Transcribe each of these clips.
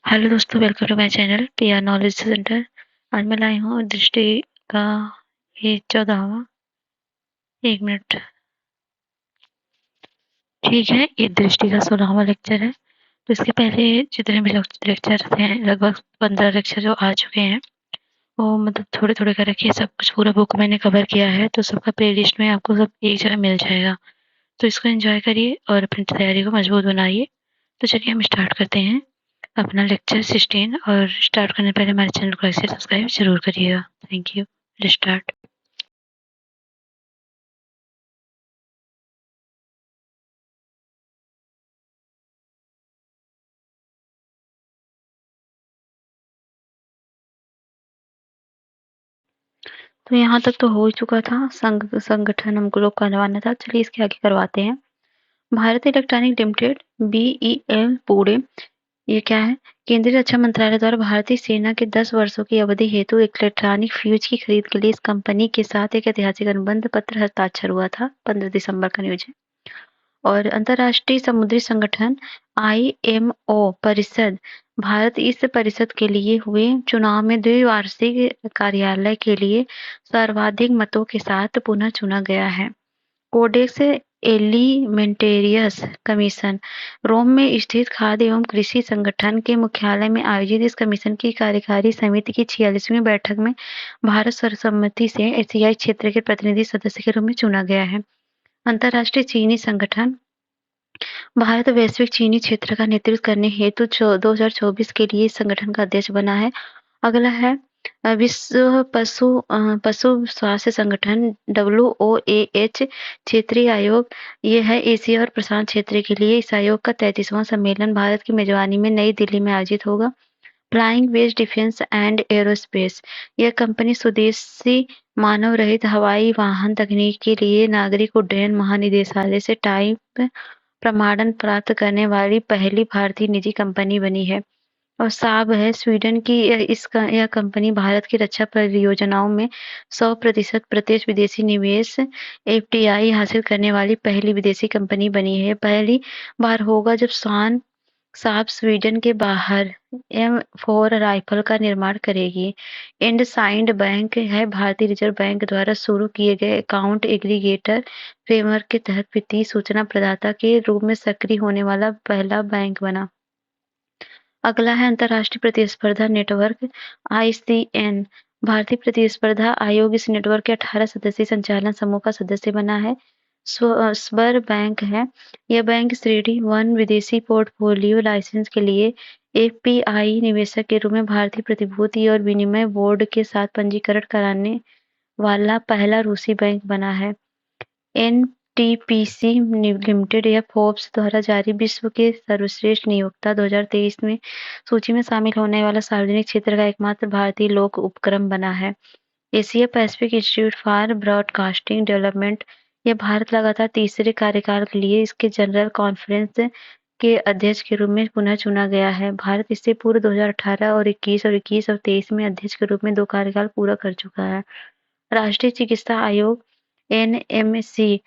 Hello दोस्तों, welcome to my channel PR knowledge centre. आज मैं लाई हूँ दृष्टि का ये 14वां। 1 मिनट। ठीक है, ये दृष्टि का 16वां लेक्चर है। तो इसके पहले जितने भी लेक्चर थे, लगभग 15 लेक्चर जो आ चुके हैं, वो मतलब थोड़े थोड़े कर रखिए। सब कुछ पूरा बुक मैंने कवर किया है, तो सबका प्ले लिस्ट में आपको सब एक जगह मिल जाएगा। तो इसको एंजॉय करिए और अपनी तैयारी को मजबूत बनाइए। तो चलिए हम स्टार्ट करते हैं अपना लेक्चर 16। और स्टार्ट करने से पहले हमारे चैनल को ऐसे सब्सक्राइब जरूर करिएगा। Thank you. स्टार्ट। तो यहाँ तक तो हो ही चुका था। संगठन हमको लोग करवाना था। चलिए इसके आगे करवाते हैं। Bharat electronic limited BEL Pune, ये क्या है? केंद्रीय रक्षा मंत्रालय द्वारा भारतीय सेना के 10 वर्षों की अवधि हेतु इलेक्ट्रॉनिक फ्यूज की खरीद के लिए इस कंपनी के साथ एक ऐतिहासिक अनुबंध पत्र हस्ताक्षर हुआ था। 15 दिसंबर का न्यूज है। और अंतर्राष्ट्रीय समुद्री संगठन IMO परिषद, भारत इस परिषद के लिए हुए चुनाव में द्विवार्षिक कार्यालय के लिए सर्वाधिक मतों के साथ पुनः चुना गया है। कोडेक्स एलिमेंटेरियस कमीशन, रोम में स्थित खाद्य एवं कृषि संगठन के मुख्यालय में आयोजित इस कमीशन की कार्यकारी समिति की 46वीं बैठक में भारत सर्वसम्मति से एशियाई क्षेत्र के प्रतिनिधि सदस्य के रूप में चुना गया है। अंतर्राष्ट्रीय चीनी संगठन, भारत वैश्विक चीनी क्षेत्र का नेतृत्व करने हेतु 2024 के लिए इस संगठन का अध्यक्ष बना है। अगला है विश्व पशु स्वास्थ्य संगठन WOAH क्षेत्रीय आयोग। ये है एशिया और प्रशांत क्षेत्र के लिए। इस आयोग का 33वां सम्मेलन भारत की मेजबानी में नई दिल्ली में आयोजित होगा। Flying west defence and aerospace, यह कंपनी स्वदेशी मानव रहित हवाई वाहन तकनीक के लिए नागरिक उड्डयन महानिदेशालय से टाइप प्रमाणन प्राप्त करने वाली पहली भारतीय निजी कंपनी बनी है। और साब है स्वीडन की। यह कंपनी भारत की रक्षा परियोजनाओं में 100% प्रत्यक्ष विदेशी निवेश FDI हासिल करने वाली पहली विदेशी कंपनी बनी है। पहली बार होगा जब साब स्वीडन के बाहर M4 राइफल का निर्माण करेगी। इंडसइंड बैंक है भारतीय रिजर्व बैंक द्वारा शुरू किए गए अकाउंट एग्रीगेटर फ्रेमवर्क के तहत वित्तीय सूचना प्रदाता के रूप में सक्रिय होने वाला पहला बैंक बना। अगला है अंतर्राष्ट्रीय प्रतिस्पर्धा नेटवर्क ICN, भारतीय प्रतिस्पर्धा आयोग इस नेटवर्क के 18 सदस्यीय संचालन समूह का सदस्य बना है। स्वर बैंक है। यह बैंक श्रेणी 1 विदेशी पोर्टफोलियो लाइसेंस के लिए FPI निवेशक के रूप में भारतीय प्रतिभूति और विनिमय बोर्ड के साथ पंजीकरण कराने वाला पहला रूसी बैंक बना है। NTPC लिमिटेड, यह फोर्ब्स द्वारा जारी विश्व के सर्वश्रेष्ठ नियोक्ता 2023 में सूची में शामिल होने वाला सार्वजनिक क्षेत्र का एकमात्र भारतीय लोक उपक्रम बना है। Asia Pacific institute for broadcasting development, यह भारत लगातार तीसरे कार्यकाल के लिए इसके जनरल कॉन्फ्रेंस के अध्यक्ष के रूप में पुनः चुना गया है। भारत इससे पूर्व 2018 और 21 और 21 और 23 में अध्यक्ष के रूप में 2 कार्यकाल पूरा कर चुका है। राष्ट्रीय चिकित्सा आयोग NMC,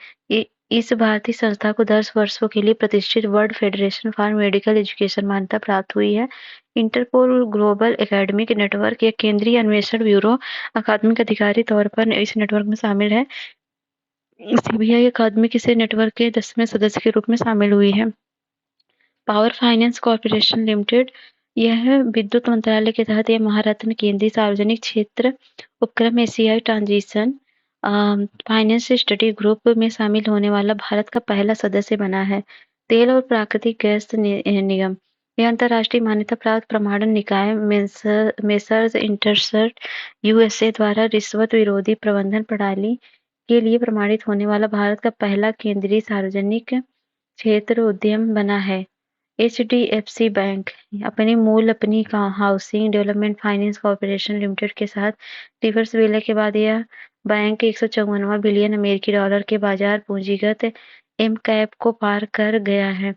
इस भारतीय संस्था को 10 वर्षों के लिए प्रतिष्ठित world federation for medical education मान्यता प्राप्त हुई है। इंटरपोल ग्लोबल एकेडमिक नेटवर्क, यह केंद्रीय अन्वेषण ब्यूरो अकादमिक अधिकारी तौर पर इस नेटवर्क में शामिल है। CBI अकादमिक इस नेटवर्क के 10वें सदस्य के रूप में शामिल हुई है। पावर फाइनेंस कॉर्पोरेशन लिमिटेड, यह विद्युत मंत्रालय के तहत यह महारत्न केंद्रीय सार्वजनिक क्षेत्र उपक्रम एशियाई ट्रांजिशन फाइनेंस स्टडी ग्रुप में शामिल होने वाला भारत का पहला सदस्य बना है। तेल और प्राकृतिक गैस निगम, यह अंतर्राष्ट्रीय मान्यता प्राप्त प्रमाणन निकाय मेसर्स इंटरसर्ट USA द्वारा रिश्वत विरोधी प्रबंधन प्रणाली के लिए प्रमाणित होने वाला भारत का पहला केंद्रीय सार्वजनिक क्षेत्र उद्यम बना है। HDFC बैंक अपनी housing development finance corporation limited के साथ रिवर्स विलय के बाद यह बैंक 154 बिलियन अमेरिकी डॉलर के बाजार पूंजीगत MCAP को पार कर गया है।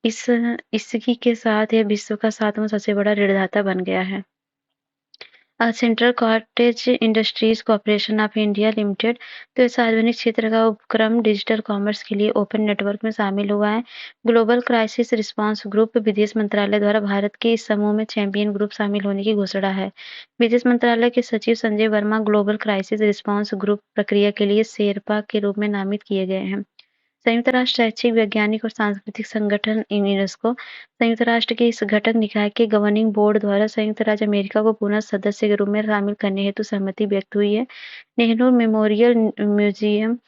इसी के साथ यह विश्व का 7वां सबसे बड़ा ऋणदाता बन गया है। Central cottage industries corporation of India limited तो सार्वजनिक क्षेत्र का उपक्रम डिजिटल कॉमर्स के लिए ओपन नेटवर्क में शामिल हुआ है। ग्लोबल क्राइसिस रिस्पांस ग्रुप विदेश मंत्रालय द्वारा भारत के इस समूह में चैंपियन ग्रुप शामिल होने की घोषणा है। विदेश मंत्रालय के सचिव Sanjay Verma global crisis response group प्रक्रिया के लिए शेरपा के रूप में नामित किए गए हैं। संयुक्त राष्ट्र शैक्षिक, वैज्ञानिक और सांस्कृतिक संगठन यूनेस्को संयुक्त राष्ट्र के इस घटक निकाय के गवर्निंग बोर्ड द्वारा संयुक्त राज्य अमेरिका को पुनः सदस्य के रूप में शामिल करने हेतु सहमति व्यक्त हुई है। Nehru memorial museum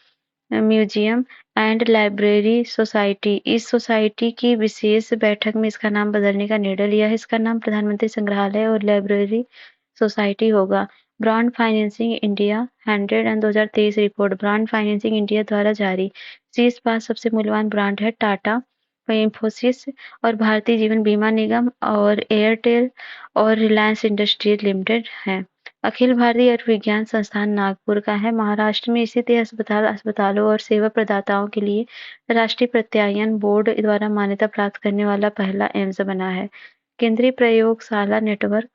and library society इस सोसाइटी की विशेष बैठक में इसका नाम बदलने का निर्णय लिया है। इसका नाम प्रधानमंत्री संग्रहालय और लाइब्रेरी सोसाइटी होगा। Brand financing India 100 2023 report brand financing India द्वारा जारी शीर्ष 5 सबसे मूल्यवान ब्रांड है टाटा, इंफोसिस और भारतीय जीवन बीमा निगम और एयरटेल और रिलायंस इंडस्ट्रीज लिमिटेड है। अखिल भारतीय आयुर्विज्ञान संस्थान नागपुर का है। महाराष्ट्र में स्थित यह अस्पताल अस्पतालों और सेवा प्रदाताओं के लिए राष्ट्रीय प्रत्यायन बोर्ड द्वारा मान्यता प्राप्त करने वाला पहला एम्स बना है। केंद्रीय प्रयोगशाला नेटवर्क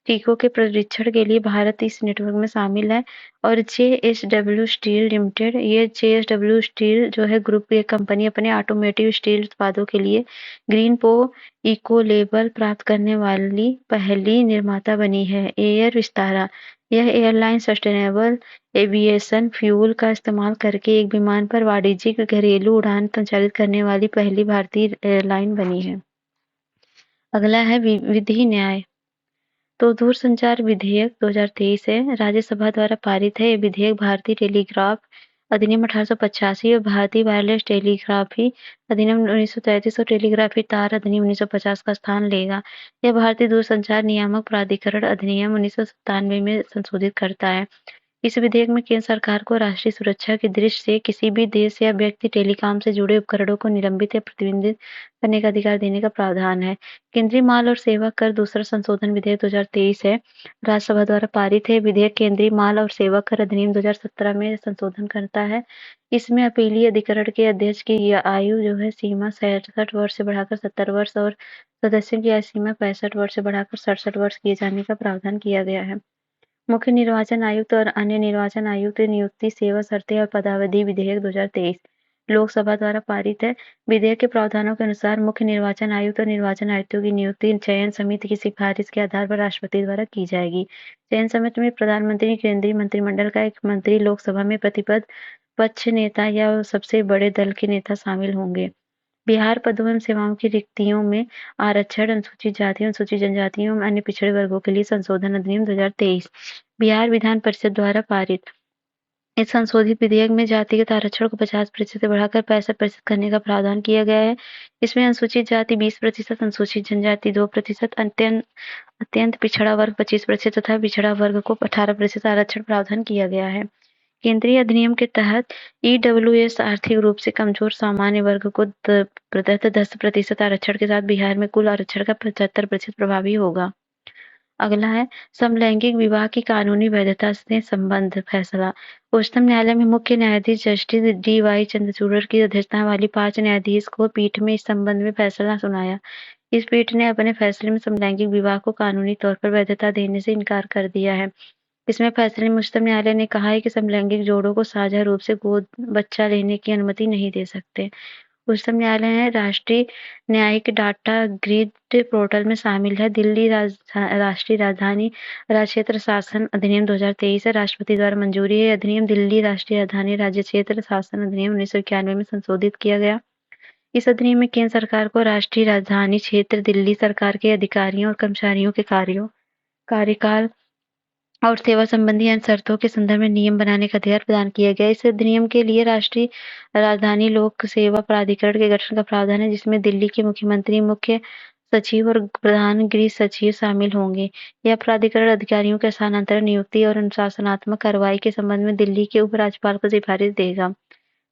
टीकों के परीक्षण के लिए भारत इस नेटवर्क में शामिल है। और जेएसडब्ल्यू स्टील लिमिटेड ये जेएसडब्ल्यू स्टील जो है ग्रुप ये कंपनी अपने ऑटोमोटिव स्टील उत्पादों के लिए ग्रीन पो इको लेबल प्राप्त करने वाली पहली निर्माता बनी है। एयर विस्तारा यह एयरलाइन सस्टेनेबल एविएशन फ्यूल का इस्तेमाल करके एक विमान पर वाणिज्यिक घरेलू उड़ान संचालित करने वाली पहली भारतीय एयरलाइन बनी है। अगला है विधि न्याय तो दूरसंचार विधेयक 2023 है। राज्यसभा द्वारा पारित है। ये विधेयक भारतीय टेलीग्राफ अधिनियम 1885 और भारतीय वायरलेस टेलीग्राफी अधिनियम 1933 और टेलीग्राफी तार अधिनियम 1950 का स्थान लेगा। यह भारतीय दूरसंचार नियामक प्राधिकरण अधिनियम 1997 में संशोधित करता है। इस विधेयक में केंद्र सरकार को राष्ट्रीय सुरक्षा की दृष्टि से किसी भी देश या व्यक्ति टेलीकॉम से जुड़े उपकरणों को निलंबित या प्रतिबंधित करने का अधिकार देने का प्रावधान है। केंद्रीय माल और सेवा कर दूसरा संशोधन विधेयक 2023 है। राज्यसभा द्वारा पारित है। विधेयक केंद्रीय माल और सेवा कर अधिनियम 2017 में संशोधन करता है। इसमें अपीलीय अधिकरण के अध्यक्ष की आयु जो है सीमा 67 वर्ष से बढ़ाकर 70 वर्ष और सदस्यों की आयु सीमा 65 वर्ष से बढ़ाकर 67 वर्ष किए जाने का प्रावधान किया गया है। मुख्य निर्वाचन आयुक्त और अन्य निर्वाचन आयुक्त नियुक्ति सेवा शर्तें और पदावधि विधेयक 2023 लोकसभा द्वारा पारित है। विधेयक के प्रावधानों के अनुसार मुख्य निर्वाचन आयुक्त और निर्वाचन आयुक्तों की नियुक्ति चयन समिति की सिफारिश के आधार पर राष्ट्रपति द्वारा की जाएगी। चयन समिति में प्रधानमंत्री, केंद्रीय मंत्रिमंडल का एक मंत्री, लोकसभा में प्रतिपक्ष पक्ष नेता या सबसे बड़े दल के नेता शामिल होंगे। बिहार पदों एवं सेवाओं की रिक्तियों में आरक्षण अनुसूचित जातियों, अनुसूचित जनजातियों एवं अन्य पिछड़े वर्गों के लिए संशोधन अधिनियम 2023 बिहार विधान परिषद द्वारा पारित। इस संशोधित विधेयक में जातिगत आरक्षण को 50% से बढ़ाकर 65% करने का प्रावधान किया गया है। इसमें अनुसूचित जाति 20%, अनुसूचित जनजाति 2%, अत्यंत पिछड़ा वर्ग 25% तथा पिछड़ा वर्ग को 18% आरक्षण प्रावधान किया गया है। केंद्रीय अधिनियम के तहत ईडब्ल्यूएस आर्थिक रूप से कमजोर सामान्य वर्ग को प्रदत्त 10% आरक्षण के साथ बिहार में कुल आरक्षण का 75% प्रभावी होगा। अगला है समलैंगिक विवाह की कानूनी वैधता से संबंध फैसला। उच्चतम न्यायालय में मुख्य न्यायाधीश जस्टिस डी.वाई. चंद्रचूड़ की अध्यक्षता वाली 5 न्यायाधीश को पीठ में इस संबंध में फैसला सुनाया। इस पीठ ने अपने फैसले में समलैंगिक विवाह को कानूनी तौर पर वैधता देने से इनकार कर दिया है। इसमें फैसले में उच्चतम न्यायालय ने कहा है कि समलैंगिक जोड़ों को साझा रूप से गोद बच्चा लेने की अनुमति नहीं दे सकते। उच्चतम न्यायालय ने राष्ट्रीय न्यायिक डाटा ग्रिड पोर्टल में शामिल है। दिल्ली राष्ट्रीय राजधानी राज्य क्षेत्र शासन अधिनियम 2023 है। राष्ट्रपति द्वारा मंजूरी है। अधिनियम दिल्ली राष्ट्रीय राजधानी राज्य क्षेत्र शासन अधिनियम 1991 में संशोधित किया गया। इस अधिनियम में केंद्र सरकार को राष्ट्रीय राजधानी क्षेत्र दिल्ली सरकार के अधिकारियों और कर्मचारियों के कार्यों, कार्यकाल और सेवा संबंधी अन्य शर्तों के संदर्भ में नियम बनाने का अधिकार प्रदान किया गया। इस अधिनियम के लिए राष्ट्रीय राजधानी लोक सेवा प्राधिकरण के गठन का प्रावधान है, जिसमें दिल्ली के मुख्यमंत्री, मुख्य सचिव और प्रधान गृह सचिव शामिल होंगे। यह प्राधिकरण अधिकारियों के स्थानांतरण, नियुक्ति और अनुशासनात्मक कार्रवाई के संबंध में दिल्ली के उपराज्यपाल को सिफारिश देगा।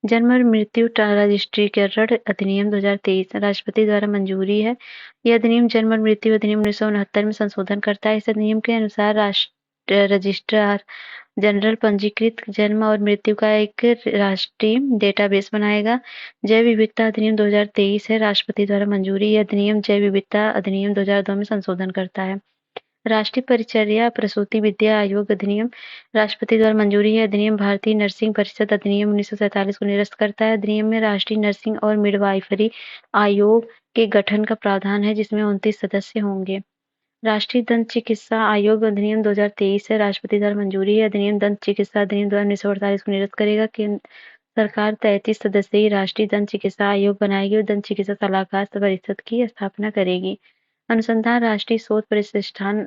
जन्म और मृत्यु रजिस्ट्रीकरण अधिनियम 2023 राष्ट्रपति द्वारा मंजूरी है। यह अधिनियम जन्म और मृत्यु अधिनियम 1969 में संशोधन करता है। इस अधिनियम के अनुसार रजिस्ट्रार जनरल पंजीकृत जन्म और मृत्यु का एक राष्ट्रीय डेटाबेस बनाएगा। जैव विविधता अधिनियम 2023 है। राष्ट्रपति द्वारा मंजूरी। यह अधिनियम जैव विविधता अधिनियम 2002 में संशोधन करता है। राष्ट्रीय परिचर्या प्रसूति विद्या आयोग अधिनियम राष्ट्रपति द्वारा मंजूरी है। अधिनियम भारतीय नर्सिंग परिषद अधिनियम 1947 को निरस्त करता है। अधिनियम में राष्ट्रीय नर्सिंग और मिडवाइफरी आयोग के गठन का प्रावधान है, जिसमें 29 सदस्य होंगे। राष्ट्रीय दंत चिकित्सा आयोग अधिनियम 2023 है। राष्ट्रपति द्वारा मंजूरी है। अधिनियम दंत चिकित्सा अधिनियम 1948 को निरस्त करेगा। केंद्र सरकार 33 सदस्यीय राष्ट्रीय दंत चिकित्सा आयोग बनाएगी और दंत चिकित्सा सलाहकार परिषद की स्थापना करेगी। अनुसंधान राष्ट्रीय शोध प्रतिष्ठान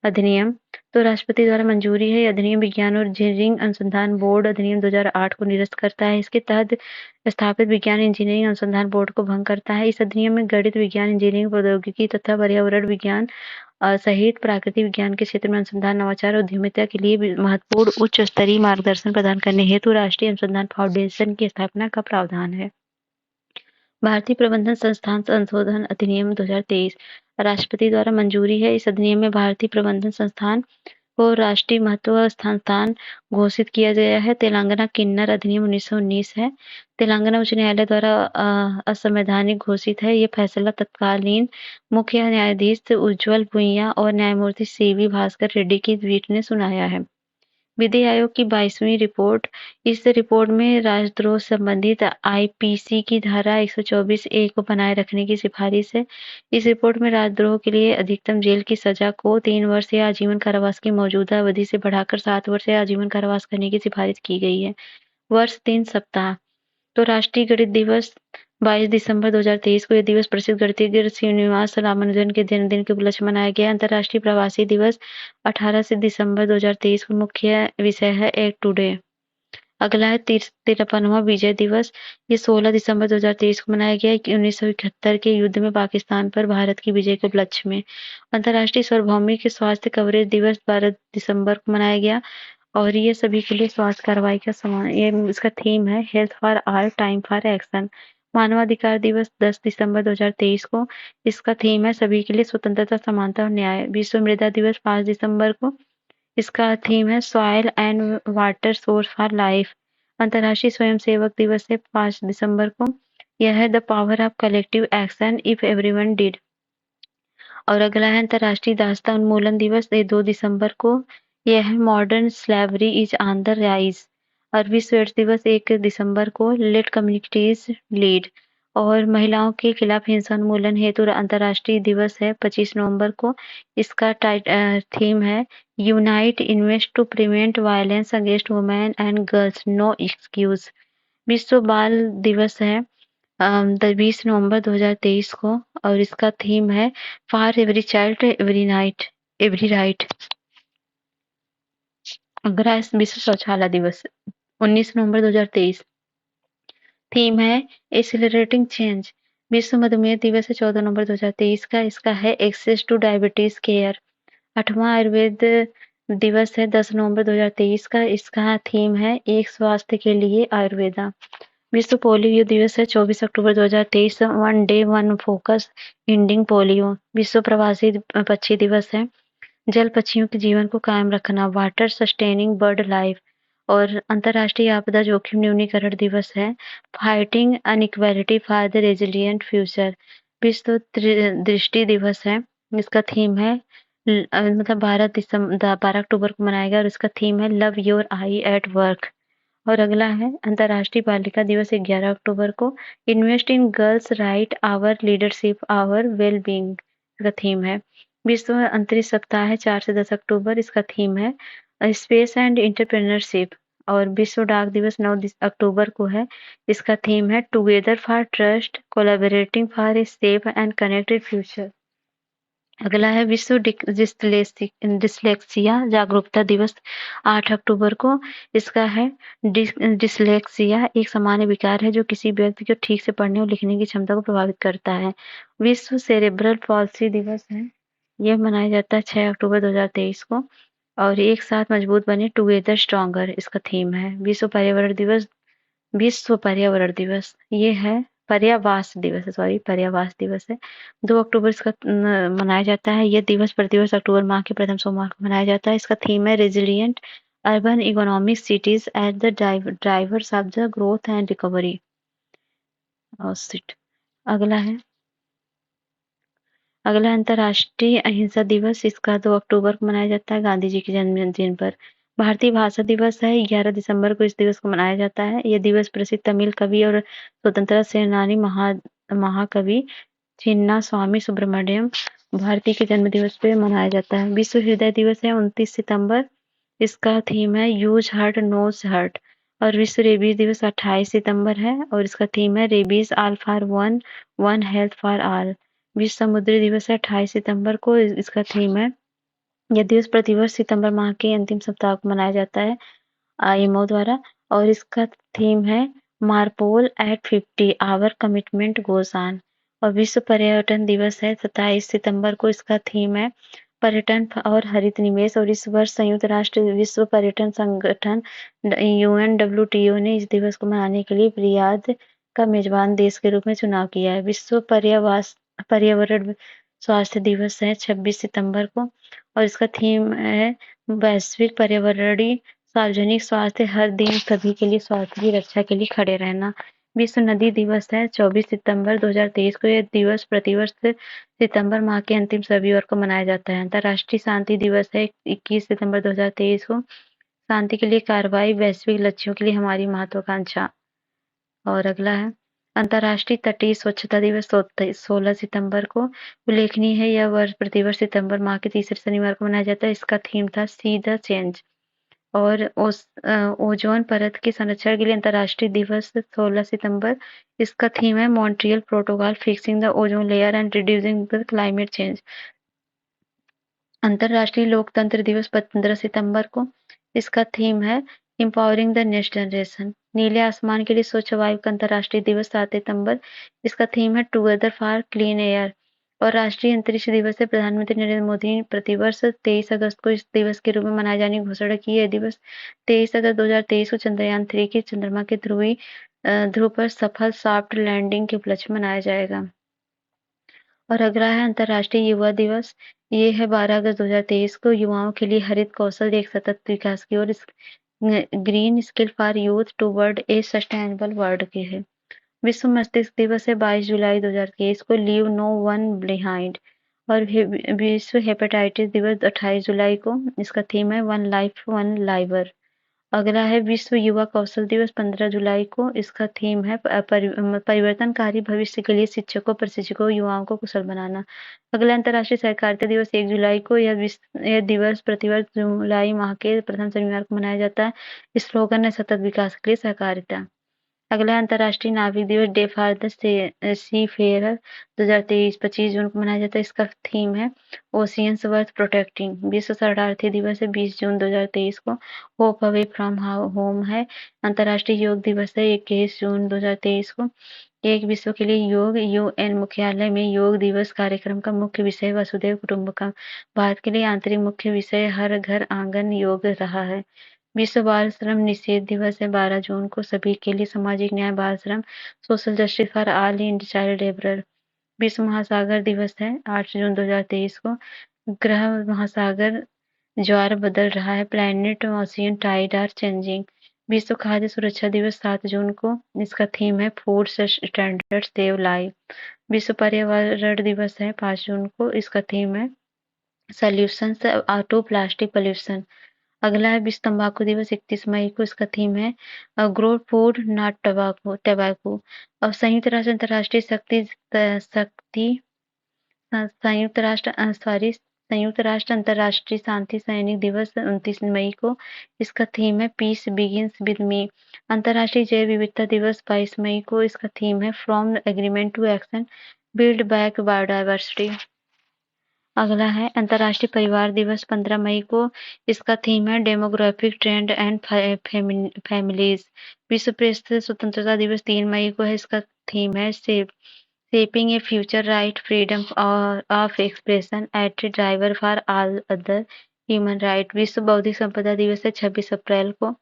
अधिनियम तो राष्ट्रपति द्वारा मंजूरी है। अधिनियम विज्ञान और इंजीनियरिंग अनुसंधान बोर्ड अधिनियम 2008 को निरस्त करता है। इसके तहत स्थापित विज्ञान इंजीनियरिंग अनुसंधान बोर्ड को भंग करता है। इस अधिनियम में गणित विज्ञान, इंजीनियरिंग, प्रौद्योगिकी तथा पर्यावरण विज्ञान सहित प्राकृतिक विज्ञान के क्षेत्र में अनुसंधान, नवाचार और उद्यमिता के लिए महत्वपूर्ण उच्च स्तरीय मार्गदर्शन प्रदान करने हेतु राष्ट्रीय अनुसंधान फाउंडेशन की स्थापना का प्रावधान है। भारतीय प्रबंधन संस्थान संशोधन अधिनियम 2023 राष्ट्रपति द्वारा मंजूरी है। इस अधिनियम में भारतीय प्रबंधन संस्थान को राष्ट्रीय महत्व संस्थान घोषित किया गया है। तेलंगाना किन्नर अधिनियम 1919 है। तेलंगाना उच्च न्यायालय द्वारा असंवैधानिक घोषित है। ये फैसला तत्कालीन मुख्य न्यायाधीश उज्ज्वल भुइयां और न्यायमूर्ति सीवी भास्कर रेड्डी की पीठ ने सुनाया है। विधि आयोग की 22वीं रिपोर्ट। इस रिपोर्ट में राजद्रोह संबंधित आईपीसी की धारा 124A को बनाए रखने की सिफारिश है। इस रिपोर्ट में राजद्रोह के लिए अधिकतम जेल की सजा को 3 वर्ष या आजीवन कारावास की मौजूदा अवधि से बढ़ाकर 7 वर्ष या आजीवन कारावास करने की सिफारिश की गई है। वर्ष 3 सप्ताह। तो राष्ट्रीय गणित दिवस 22 दिसंबर 2023 को यह दिवस प्रसिद्ध गणितज्ञ श्रीनिवास रामानुजन के जन्मदिन के उपलक्ष्य में मनाया गया। अंतर्राष्ट्रीय प्रवासी दिवस 18 दिसंबर 2023 को मुख्य विषय है एक्ट टुडे। अगला है 53वां विजय दिवस। ये 16 दिसंबर 2023 को मनाया गया 1971 के युद्ध में पाकिस्तान पर भारत की विजय के उपलक्ष्य में। अंतर्राष्ट्रीय सार्वभौमिक स्वास्थ्य कवरेज दिवस 12 दिसंबर को मनाया गया और ये सभी के लिए स्वास्थ्य कार्रवाई का समान ये इसका थीम है health for all time for action. मानवाधिकार दिवस 10 दिसंबर 2023 को इसका थीम है सभी के लिए स्वतंत्रता, समानता और न्याय। विश्व मृदा दिवस 5 दिसंबर को इसका थीम है soil and water source for life. अंतर्राष्ट्रीय स्वयंसेवक दिवस है 5 दिसंबर को। यह है the power of collective action if everyone did. और अगला है अंतर्राष्ट्रीय दास्तां उन्मूलन दिवस 2 दिसंबर को। यह है modern slavery is on the rise. और विश्व एड्स दिवस 1 दिसंबर को लेट कम्युनिटीज लीड। और महिलाओं के खिलाफ हिंसा उन्मूलन हेतु अंतर्राष्ट्रीय दिवस है 25 नवंबर को। इसका थीम है unite invest to prevent violence against women and girls, no excuse. विश्व बाल दिवस है 20 नवंबर 2023 को और इसका थीम है for every child every night every right. अगला विश्व शौचालय दिवस 19 नवंबर 2023। थीम है एक्सेलरेटिंग चेंज। विश्व मधुमेह दिवस है 14 नवंबर 2023 का। इसका है एक्सेस टू डायबिटीज केयर। 8वां आयुर्वेद दिवस है 10 नवंबर 2023 का। इसका थीम है एक स्वास्थ्य के लिए आयुर्वेदा। विश्व पोलियो दिवस है 24 अक्टूबर 2023। One day one focus ending polio. विश्व प्रवासी पक्षी दिवस है जल पक्षियों के जीवन को कायम रखना, वाटर सस्टेनिंग बर्ड लाइफ। और अंतर्राष्ट्रीय आपदा जोखिम न्यूनीकरण दिवस है fighting inequality for the resilient future. विश्व दृष्टि दिवस है। इसका थीम है मतलब 12 अक्टूबर को मनाया गया और इसका थीम है love your eye at work. और अगला है अंतर्राष्ट्रीय बालिका दिवस 11 अक्टूबर को। Invest in girls right our leadership our well being का थीम है। विश्व अंतरिक्ष सप्ताह है 4 से 10 अक्टूबर। इसका थीम है स्पेस एंड एंटरप्रेन्योरशिप। और विश्व डाक दिवस 9 अक्टूबर को है। इसका थीम है together for trust collaborating for a safe and connected future. अगला है विश्व डिस्लेक्सिया जागरूकता दिवस 8 अक्टूबर को। इसका है डिस्लेक्सिया एक सामान्य विकार है जो किसी व्यक्ति को ठीक से पढ़ने और लिखने की क्षमता को प्रभावित करता है। विश्व सेरेब्रल पॉल्सी दिवस है। यह मनाया जाता है 6 अक्टूबर 2023 को। और एक साथ मजबूत बने टुगेदर स्ट्रॉन्गर इसका थीम है। विश्व पर्यावरण दिवस ये है पर्यावास दिवस है 2 अक्टूबर इसका मनाया जाता है। यह दिवस प्रतिवर्ष अक्टूबर माह के प्रथम सोमवार को मनाया जाता है। इसका थीम है resilient urban economic cities at the drivers of the growth and recovery. अगला है अगला अंतर्राष्ट्रीय अहिंसा दिवस, इसका 2 अक्टूबर को मनाया जाता है गांधी जी के जन्मदिन पर। भारतीय भाषा दिवस है, 11 दिसंबर को इस दिवस को मनाया जाता है। यह दिवस प्रसिद्ध तमिल कवि और स्वतंत्रता सेनानी महाकवि चिन्ना स्वामी सुब्रमण्यम भारती के जन्म दिवस पे मनाया जाता है। विश्व हृदय दिवस है 29 सितंबर, इसका थीम है यूज हार्ट नोज हार्ट। और विश्व रेबीज दिवस 28 सितंबर है और इसका थीम है rabies all for one, one health for all. विश्व समुद्री दिवस है 28 सितंबर को, इसका थीम है, यह दिवस प्रतिवर्ष सितंबर माह के अंतिम सप्ताह को मनाया जाता है आईएमओ द्वारा और इसका थीम है MARPOL at 50 our commitment goes on. और विश्व पर्यटन दिवस है 27 सितंबर को, इसका थीम है पर्यटन और हरित निवेश। और इस वर्ष संयुक्त राष्ट्र विश्व पर्यटन संगठन UNWTO ने इस दिवस को मनाने के लिए रियाद का मेजबान देश के रूप में चुनाव किया है। विश्व पर्यावरण स्वास्थ्य दिवस है 26 सितंबर को और इसका थीम है वैश्विक पर्यावरणीय सार्वजनिक स्वास्थ्य, हर दिन सभी के लिए स्वास्थ्य की रक्षा के लिए खड़े रहना। विश्व नदी दिवस है 24 सितंबर 2023 को। यह दिवस प्रतिवर्ष सितंबर माह के अंतिम रविवार को मनाया जाता है। अंतर्राष्ट्रीय शांति दिवस है 21 सितंबर 2023 को। शांति के लिए कार्रवाई, वैश्विक लक्ष्यों के लिए हमारी महत्वाकांक्षा। और अगला है अंतर्राष्ट्रीय तटीय स्वच्छता दिवस 16 सितंबर को। उल्लेखनीय है यह वर्ष प्रतिवर्ष सितंबर माह के तीसरे शनिवार को मनाया जाता है। इसका थीम था सी द चेंज। और ओजोन परत के संरक्षण के लिए अंतर्राष्ट्रीय दिवस 16 सितंबर, इसका थीम है Montreal protocol fixing the ozone layer and reducing the climate change. अंतर्राष्ट्रीय लोकतंत्र दिवस 15 सितंबर को, इसका थीम है एम्पावरिंग द नेक्स्ट जनरेशन। नीले आसमान के लिए स्वच्छ वायु का अंतर्राष्ट्रीय दिवस 7 सितंबर, इसका थीम है टुगेदर फॉर क्लीन एयर। और राष्ट्रीय अंतरिक्ष दिवस है प्रधानमंत्री नरेंद्र मोदी ने प्रतिवर्ष 23 अगस्त को इस दिवस के रूप में मनाए जाने की घोषणा की। यह दिवस 23 अगस्त 2023 को चंद्रयान 3 के चंद्रमा के ध्रुव पर सफल सॉफ्ट लैंडिंग के उपलक्ष्य में मनाया जाएगा। और अगला है अंतर्राष्ट्रीय युवा दिवस, ये है 12 अगस्त 2023 को। युवाओं के लिए हरित कौशल एक सतत विकास की ओर green skill for youth toward a sustainable world के है। विश्व मस्तिष्क दिवस है 22 जुलाई 2023 को, लीव नो वन बिहाइंड। और विश्व हेपेटाइटिस दिवस 28 जुलाई को, इसका थीम है वन लाइफ वन लाइवर। अगला है विश्व युवा कौशल दिवस 15 जुलाई को, इसका थीम है परिवर्तनकारी भविष्य के लिए शिक्षकों, प्रशिक्षकों, युवाओं को कुशल बनाना। अगला अंतर्राष्ट्रीय सहकारिता दिवस 1 जुलाई को। यह दिवस प्रतिवर्ष जुलाई माह के प्रथम शनिवार को मनाया जाता है। स्लोगन है सतत विकास के लिए सहकारिता। अगला अंतर्राष्ट्रीय नाविक दिवस day for the seafarer 2023 25 जून को मनाया जाता है। इसका थीम है ओशियंस वर्थ प्रोटेक्टिंग। विश्व शरणार्थी दिवस है 20 जून 2023 को। होप अवे फ्रॉम होम है। अंतर्राष्ट्रीय योग दिवस है 21 जून 2023 को। एक विश्व के लिए योग, UN मुख्यालय में योग दिवस कार्यक्रम का मुख्य विषय वसुधैव कुटुंबकम। भारत के लिए आंतरिक मुख्य विषय हर घर आंगन योग रहा है। विश्व बाल श्रम निषेध दिवस है 12 जून को। सभी के लिए सामाजिक न्याय, बाल श्रम, social justice for all in child labour. विश्व महासागर दिवस है 8 जून 2023 को। ग्रह महासागर ज्वार बदल रहा है, planet ocean tide are changing. विश्व खाद्य सुरक्षा दिवस 7 जून को, इसका थीम है फूड स्टैंडर्ड सेव लाइफ। विश्व पर्यावरण दिवस है 5 जून को, इसका थीम है सॉल्यूशंस टू प्लास्टिक पोल्यूशन। अगला है विश्व तंबाकू दिवस 31 मई को, इसका थीम है ग्रो फूड नॉट टबैको। और संयुक्त राष्ट्र अंतर्राष्ट्रीय शक्ति संयुक्त राष्ट्र अंतर्राष्ट्रीय शांति सैनिक दिवस 29 मई को, इसका थीम है पीस बिगिंस विद मी। अंतर्राष्ट्रीय जैव विविधता दिवस 22 मई को, इसका थीम है from agreement to action, build back biodiversity. अगला है अंतर्राष्ट्रीय परिवार दिवस 15 मई को, इसका थीम है डेमोग्राफिक ट्रेंड एंड फैमिलीज। विश्व प्रेस स्वतंत्रता दिवस 3 मई को है, इसका थीम है shaping a future right, freedom of expression at driver for all other human right. विश्व बौद्धिक संपदा दिवस है 26 अप्रैल को,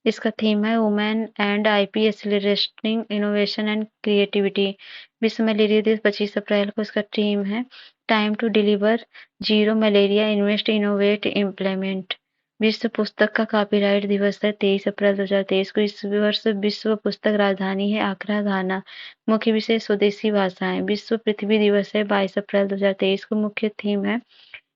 इसका थीम है women and IP accelerating innovation and creativity. विश्व मलेरिया दिवस 25 अप्रैल को, इसका थीम है time to deliver zero malaria, invest, innovate, implement. विश्व पुस्तक का कॉपीराइट दिवस है 23 अप्रैल 2023 को। इस वर्ष विश्व पुस्तक राजधानी है आगरा, घाना। मुख्य विषय स्वदेशी भाषाएं। विश्व पृथ्वी दिवस है 22 अप्रैल 2023 को। मुख्य थीम है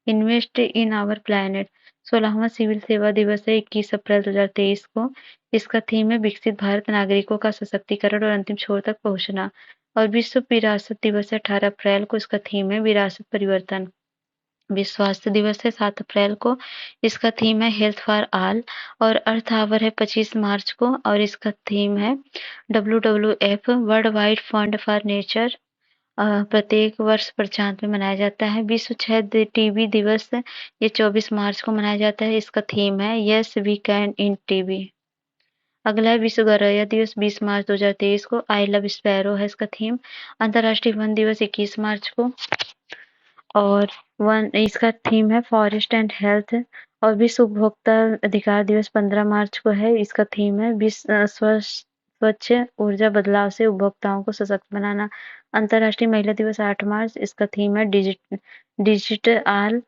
इन्वेस्ट इन आवर प्लैनेट। 16वां सिविल सेवा दिवस है 21 अप्रैल 2023 को। इसका थीम है विकसित भारत, नागरिकों का सशक्तिकरण और अंतिम छोर तक पहुंचना। और विश्व विरासत दिवस है 18 अप्रैल को। इसका थीम है विरासत परिवर्तन। विश्व स्वास्थ्य दिवस है 7 अप्रैल को। इसका थीम है हेल्थ फॉर ऑल। और अर्थ आवर है 25 मार्च को और इसका थीम है WWF world wide fund for nature. प्रत्येक वर्ष प्रशांत में मनाया जाता है। विश्व क्षय टीबी दिवस ये 24 मार्च को मनाया जाता है। इसका थीम है yes we can in TB. अगला है विश्व गौरैया दिवस 20 मार्च 2023 को। आई लव स्पैरो है इसका थीम। अंतर्राष्ट्रीय वन दिवस 21 मार्च को और वन इसका थीम है फॉरेस्ट एंड हेल्थ। और विश्व उपभोक्ता अधिकार दिवस 15 मार्च को है। इसका थीम है स्वच्छ ऊर्जा बदलाव से उपभोक्ताओं को सशक्त बनाना। अंतर्राष्ट्रीय महिला दिवस 8 मार्च। इसका थीम है डिजिटल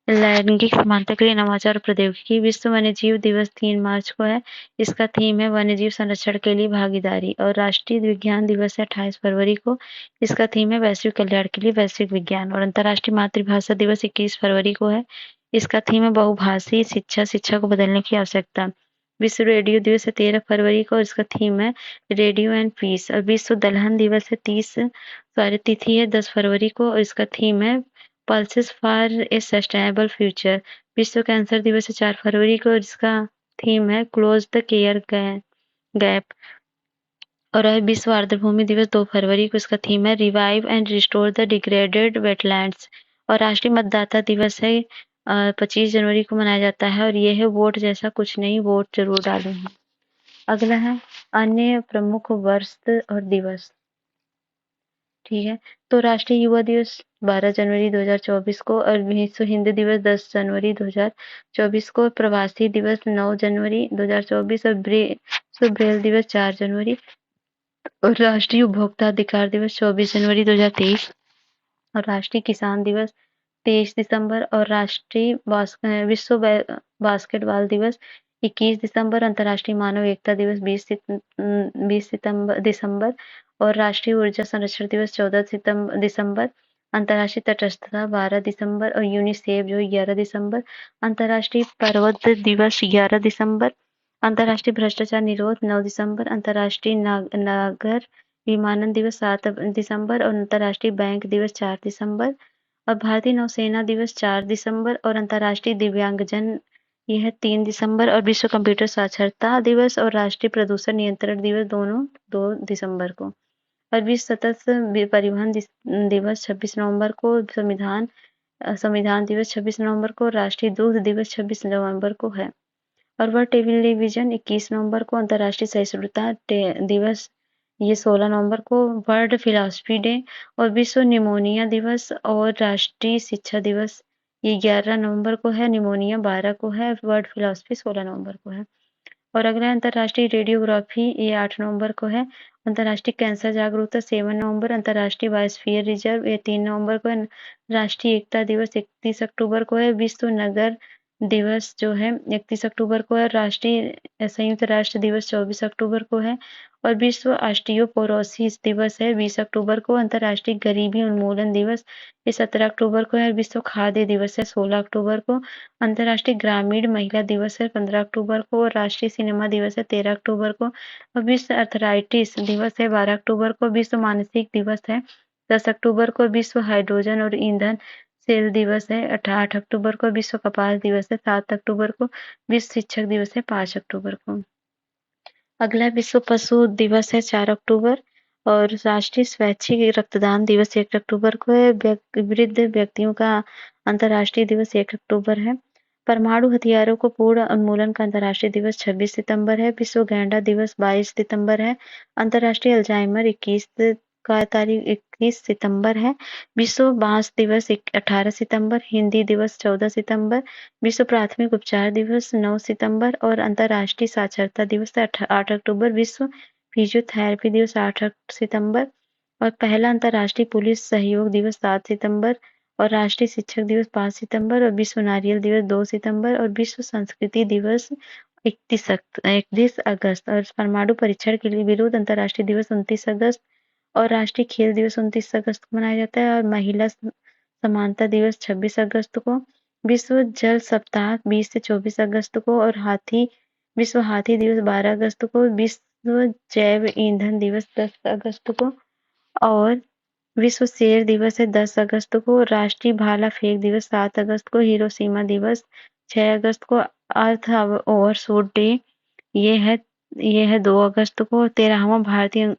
लैंगिक समानता के लिए नवाचार और प्रौद्योगिकी। विश्व वन्यजीव दिवस 3 मार्च को है। इसका थीम है वन्यजीव संरक्षण के लिए भागीदारी। और राष्ट्रीय विज्ञान दिवस है 28 फरवरी को। इसका थीम है वैश्विक कल्याण के लिए वैश्विक विज्ञान। और अंतर्राष्ट्रीय मातृभाषा दिवस 21 फरवरी को है। इसका थीम है बहुभाषी शिक्षा, शिक्षा को बदलने की आवश्यकता। विश्व रेडियो दिवस है 13 फरवरी को और इसका थीम है रेडियो एंड पीस। और विश्व दलहन दिवस है तिथि है 10 फरवरी को और इसका थीम है pulses for a sustainable future. विश्व कैंसर दिवस है 4 फरवरी को और इसका थीम है क्लोज द केयर गैप। और विश्व आर्द्रभूमि दिवस 2 फरवरी को। इसका थीम है revive and restore the degraded wetlands. और राष्ट्रीय मतदाता दिवस है 25 जनवरी को मनाया जाता है और ये है वोट जैसा कुछ नहीं, वोट जरूर डालें। अगला है अन्य प्रमुख वर्ष और दिवस। ठीक है, तो राष्ट्रीय युवा दिवस 12 जनवरी 2024 को और विश्व हिंदी दिवस 10 जनवरी 2024 को। प्रवासी दिवस 9 जनवरी 2024 और विश्व ब्रेल दिवस 4 जनवरी और राष्ट्रीय उपभोक्ता अधिकार दिवस 24 जनवरी 2023 और राष्ट्रीय किसान दिवस 23 दिसंबर और राष्ट्रीय विश्व बास्केटबॉल दिवस 21 दिसंबर। अंतर्राष्ट्रीय मानव एकता दिवस 20 दिसंबर और राष्ट्रीय ऊर्जा संरक्षण दिवस 14 दिसंबर। अंतर्राष्ट्रीय तटस्थता 12 दिसंबर और यूनिसेफ जो 11 दिसंबर। अंतर्राष्ट्रीय पर्वत दिवस 11 दिसंबर। अंतर्राष्ट्रीय भ्रष्टाचार निरोध 9 दिसंबर। अंतर्राष्ट्रीय नागर विमानन दिवस 7 दिसंबर और अंतर्राष्ट्रीय बैंक दिवस 4 दिसंबर। और भारतीय नौसेना दिवस 4 दिसंबर और अंतर्राष्ट्रीय दिव्यांगजन यह 3 दिसंबर। और विश्व कंप्यूटर साक्षरता दिवस और राष्ट्रीय प्रदूषण नियंत्रण दिवस दोनों 2 दिसंबर को। और विश्व सतत परिवहन दिवस 26 नवंबर को। संविधान दिवस 26 नवंबर को। राष्ट्रीय दुग्ध दिवस 26 नवंबर को है। और वर्ल्ड टेलीविजन 21 नवंबर को। अंतर्राष्ट्रीय सहिष्णुता दिवस ये 16 नवंबर को। वर्ल्ड फिलॉसफी डे और विश्व निमोनिया दिवस और राष्ट्रीय शिक्षा दिवस ये 11 नवंबर को है। निमोनिया 12 को है। वर्ल्ड फिलॉसफी 16 नवंबर को है। और अगला अंतर्राष्ट्रीय रेडियोग्राफी ये 8 नवंबर को है। अंतर्राष्ट्रीय कैंसर जागरूकता 7 नवंबर। अंतर्राष्ट्रीय बायोस्फीयर रिजर्व ये 3 नवंबर को है। राष्ट्रीय एकता दिवस 31 अक्टूबर को है। विश्व नगर दिवस जो है 31 अक्टूबर को है। राष्ट्रीय संयुक्त राष्ट्र दिवस 24 अक्टूबर को है। और विश्व ऑस्टियोपोरोसिस दिवस है 20 अक्टूबर को। अंतर्राष्ट्रीय गरीबी उन्मूलन दिवस ये 17 अक्टूबर को है। विश्व खाद्य दिवस है 16 अक्टूबर को। अंतर्राष्ट्रीय ग्रामीण महिला दिवस है 15 अक्टूबर को। और राष्ट्रीय सिनेमा दिवस है 13 अक्टूबर को। और विश्व अर्थराइटिस दिवस है 12 अक्टूबर को। विश्व मानसिक दिवस है 10 अक्टूबर को। विश्व हाइड्रोजन और ईंधन सेल दिवस है 8 अक्टूबर को। विश्व कपास दिवस है 7 अक्टूबर को। विश्व शिक्षक दिवस है 5 अक्टूबर को। अगला विश्व पशु दिवस है 4 अक्टूबर। और राष्ट्रीय स्वैच्छिक रक्तदान दिवस 1 अक्टूबर को है। वृद्ध व्यक्तियों का अंतर्राष्ट्रीय दिवस 1 अक्टूबर है। परमाणु हथियारों को पूर्ण उन्मूलन का अंतर्राष्ट्रीय दिवस 26 सितंबर है। विश्व गैंडा दिवस 22 सितंबर है। अंतर्राष्ट्रीय अल्जाइमर 21 सितंबर है। विश्व बांस दिवस 18 सितंबर। हिंदी दिवस 14 सितंबर। विश्व प्राथमिक उपचार दिवस 9 सितंबर और अंतर्राष्ट्रीय साक्षरता दिवस 8 अक्टूबर। विश्व फिजियोथेरेपी दिवस 8 सितंबर और पहला अंतर्राष्ट्रीय पुलिस सहयोग दिवस 7 सितंबर। और राष्ट्रीय शिक्षक दिवस 5 सितंबर और विश्व नारियल दिवस 2 सितंबर और विश्व संस्कृति दिवस 31 अगस्त और परमाणु परीक्षण के लिए विरोध अंतर्राष्ट्रीय दिवस 29 अगस्त और राष्ट्रीय खेल दिवस 29 अगस्त को मनाया जाता है और महिला समानता दिवस 26 अगस्त को, विश्व जल सप्ताह 20 से 24 अगस्त को और विश्व हाथी दिवस 12 अगस्त को, विश्व जैव ईंधन दिवस 10 अगस्त को और विश्व शेर दिवस है 10 अगस्त को, राष्ट्रीय भाला फेंक दिवस 7 अगस्त को, हिरोशिमा दिवस 6 अगस्त को, अर्थ ओवरशूट डे ये है 2 अगस्त को, 13वां भारतीय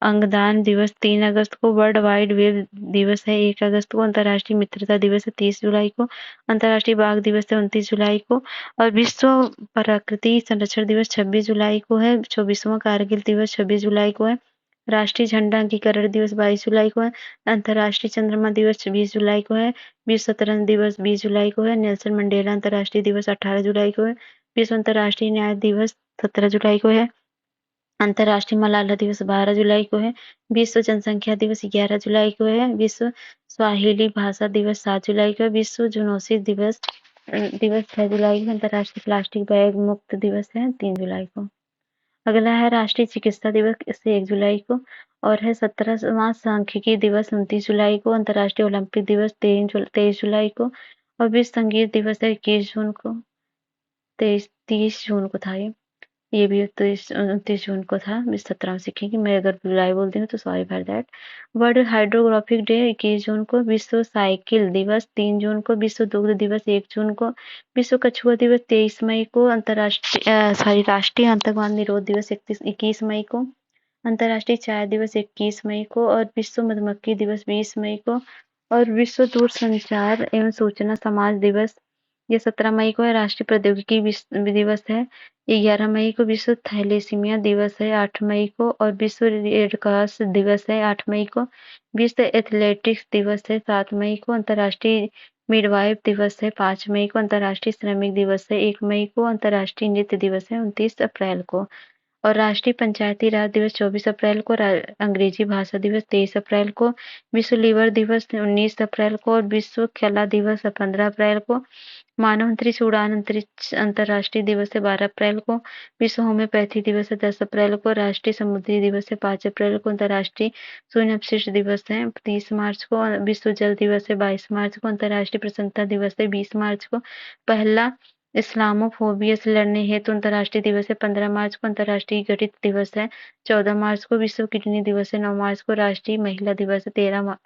अंगदान दिवस 3 अगस्त को, वर्ल्ड वाइड वेब दिवस है 1 अगस्त को, अंतर्राष्ट्रीय मित्रता दिवस है 30 जुलाई को, अंतर्राष्ट्रीय बाघ दिवस है 29 जुलाई को और विश्व प्रकृति संरक्षण दिवस 26 जुलाई को है, 24वां कारगिल दिवस 26 जुलाई को है, राष्ट्रीय झंडा अंगीकरण दिवस 22 जुलाई को है, अंतर्राष्ट्रीय चंद्रमा दिवस 20 जुलाई को है, विश्व शतरंज दिवस 20 जुलाई को है, नेल्सन मंडेला अंतर्राष्ट्रीय दिवस 18 जुलाई को है, विश्व अंतर्राष्ट्रीय न्याय दिवस 17 जुलाई को है, अंतर्राष्ट्रीय मलाला दिवस 12 जुलाई को है, विश्व जनसंख्या दिवस 11 जुलाई को है, विश्व स्वाहिली भाषा दिवस 7 जुलाई को है, विश्व जूनोसिस दिवस 6 जुलाई को, अंतर्राष्ट्रीय प्लास्टिक बैग मुक्त दिवस है 3 जुलाई को। अगला है राष्ट्रीय चिकित्सा दिवस इसे 1 जुलाई को और है 17वां सांख्यिकी दिवस 29 जुलाई को, अंतर्राष्ट्रीय ओलंपिक दिवस 23 जुलाई को और विश्व संगीत दिवस है 21 जून को, 30 जून को था ये भी 29 जून को था। 17वां सीखेंगे, मैं अगर जुलाई बोलती हूँ तो sorry for that. World hydrographic day 21 जून को, विश्व साइकिल दिवस 3 जून को, विश्व दुग्ध दिवस 1 जून को, विश्व कछुआ दिवस 23 मई को, राष्ट्रीय आतंकवाद निरोध दिवस 21 मई को, अंतर्राष्ट्रीय चाय दिवस 21 मई को और विश्व मधुमक्खी दिवस 20 मई को और विश्व दूरसंचार एवं सूचना समाज दिवस ये 17 मई को है, राष्ट्रीय प्रौद्योगिकी दिवस है 11 मई को, विश्व थैलेसीमिया दिवस है 8 मई को और विश्व रेडक्रॉस दिवस है 8 मई को, विश्व एथलेटिक्स दिवस है 7 मई को, अंतर्राष्ट्रीय मिडवाइफ दिवस है 5 मई को, अंतर्राष्ट्रीय श्रमिक दिवस है 1 मई को, अंतर्राष्ट्रीय नृत्य दिवस है 29 अप्रैल को और राष्ट्रीय पंचायती राज दिवस 24 अप्रैल को, अंग्रेजी भाषा दिवस 23 अप्रैल को, विश्व लीवर दिवस 19 अप्रैल को और विश्व कला दिवस 15 अप्रैल को, मानव अंतरिक्ष उड़ान अंतरिक्ष अंतर्राष्ट्रीय दिवस है 12 अप्रैल को, विश्व होम्योपैथी दिवस है 10 अप्रैल को, राष्ट्रीय समुद्री दिवस है 5 अप्रैल को, अंतर्राष्ट्रीय शून्य अपशिष्ट दिवस है 30 मार्च को, विश्व जल दिवस है 22 मार्च को, अंतर्राष्ट्रीय प्रसन्नता दिवस है 20 मार्च को, पहला इस्लामोफोबिया से लड़ने हेतु अंतर्राष्ट्रीय दिवस है 15 मार्च को, अंतर्राष्ट्रीय गणित दिवस है 14 मार्च को, विश्व किडनी दिवस है 9 मार्च को, राष्ट्रीय महिला दिवस है 13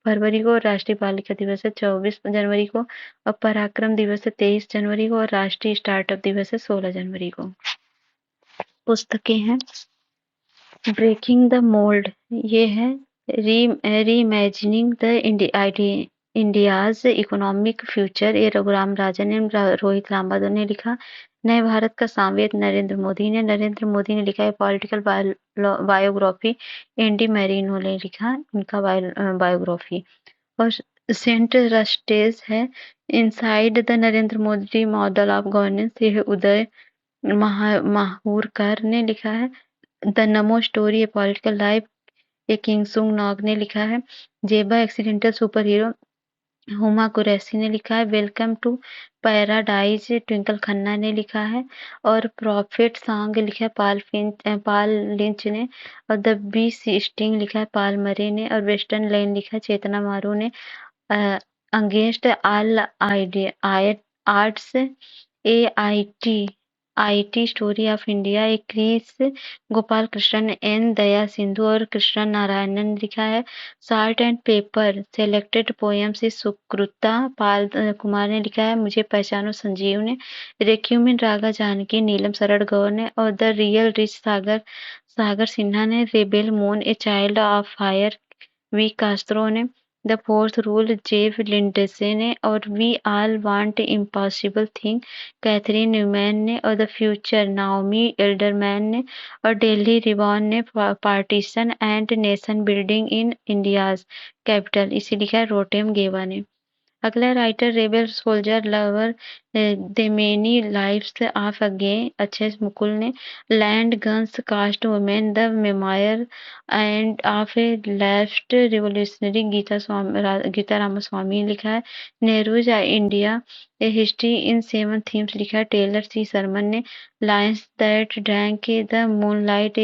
फरवरी को, राष्ट्रीय बालिका दिवस है 24 जनवरी को और पराक्रम दिवस है 23 जनवरी को और राष्ट्रीय स्टार्टअप दिवस है 16 जनवरी को। पुस्तकें हैं ब्रेकिंग द मोल्ड, ये है reimagining the India's economic future, ये रघुराम राजन ने रोहित लांबा ने लिखा। नए भारत का सांवेद नरेंद्र मोदी ने लिखा है। पॉलिटिकल बायोग्राफी एंडी मैरिनो ने लिखा उनका बायोग्राफी और सेंट रस्टेज है inside the Narendra Modi model of governance, ये है उदय माहूरकर ने लिखा है। The NaMo story A political life, ये किंगसुंग नॉग ने लिखा है। Zeba accidental super hero, Huma Qureshi ने लिखा है। Welcome to paradise, Twinkle Khanna ने लिखा है और प्रॉफिट सॉन्ग लिखा है पाल लिंच ने और द बी स्टिंग लिखा है पाल मरे ने और वेस्टर्न लाइन लिखा है चेतना मारू ने। Against all arts IT story of India, एक क्रिस गोपाल कृष्णन, एन दया सिंधु और कृष्ण नारायणन ने लिखा है। Salt and pepper selected poems Sukrita Paul Kumar ने लिखा है। मुझे पहचानो संजीव ने। रेक्यूमिन रागा जानकी नीलम शरण गौर ने और the real rich Sagar Sinha ने। Rebel moon a child of fire V Castro ने। The fourth rule Jeff Lindsay ने और we all want impossible thing Catherine Newman ने और द फ्यूचर नाओमी एल्डरमैन ने और डेली रिबॉन ने। Partition and nation building in India's capital, इसे लिखा है रोटेम गेवा ने। अगला writer rebel soldier lover the many lives of अगेन अच्छे मुकुल ने land guns caste women the memoir and of a left revolutionary Gita Ramaswamy लिखा है। Nehru's India a history in 7 themes लिखा है। टेलर सी सरमन ने lions that drank the moonlight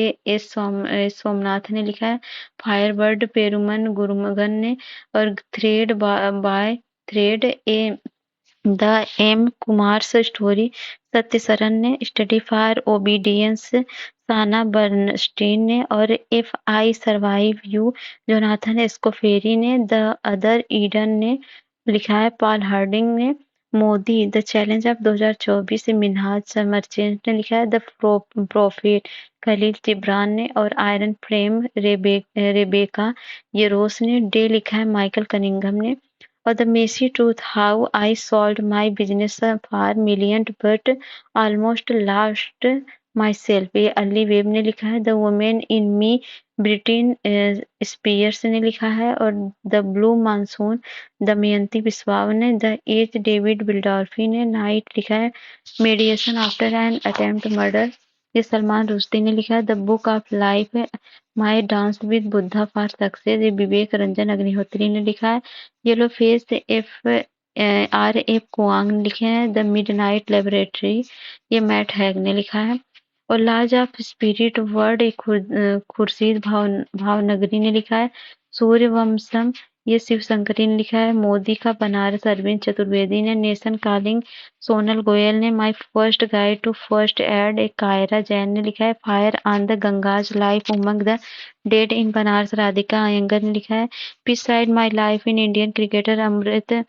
Somnath ने लिखा है। फायरबर्ड पेरुमन गुरुमगन ने और thread by thread a the M Kumar story Satyasaran ने। Study for obedience Sarah Bernstein ने और if I survive you Jonathan Escoffery ने। द अदर ईडन ने लिखा है। पॉल हार्डिंग ने। Modi the challenge of 2024 Minhaj merchant ने लिखा है। द प्रोफेट खलील जिब्रान ने और आयरन फ्रेम रेबेका येरोस ने। डे लिखा है माइकल कनिंघम ने। और the messy truth how I sold my business for million but almost lost myself ये अली वेब ने लिखा है। The women in me Britney Spears ने लिखा है। और the blue monsoon Damayanti Biswas ने। द एज डेविड बिल्डॉर्फी ने। नाइट लिखा है। Meditation after an attempt murder ये सलमान रुश्दी ने लिखा है। The book of life my dance with Buddha for success ये विवेक रंजन अग्निहोत्री ने लिखा है। Yellow face F R F Kuang ने लिखे हैं। द मिडनाइट लेबोरेटरी ये मैट हैग ने लिखा है। और लाज ऑफ स्पिरिट वर्ड एक खुर्शीद भावनगरी ने लिखा है। सूर्यवंशम ये शिव शंकरी ने लिखा है। मोदी का बनारस अरविंद चतुर्वेदी ने। नेशन कॉलिंग सोनल गोयल ने। My first guide to first aid एक कायरा जैन ने लिखा है। Fire on the Ganges life among the dead in Banaras Radhika Iyengar ने लिखा है। Beside my life in Indian cricketer Amrit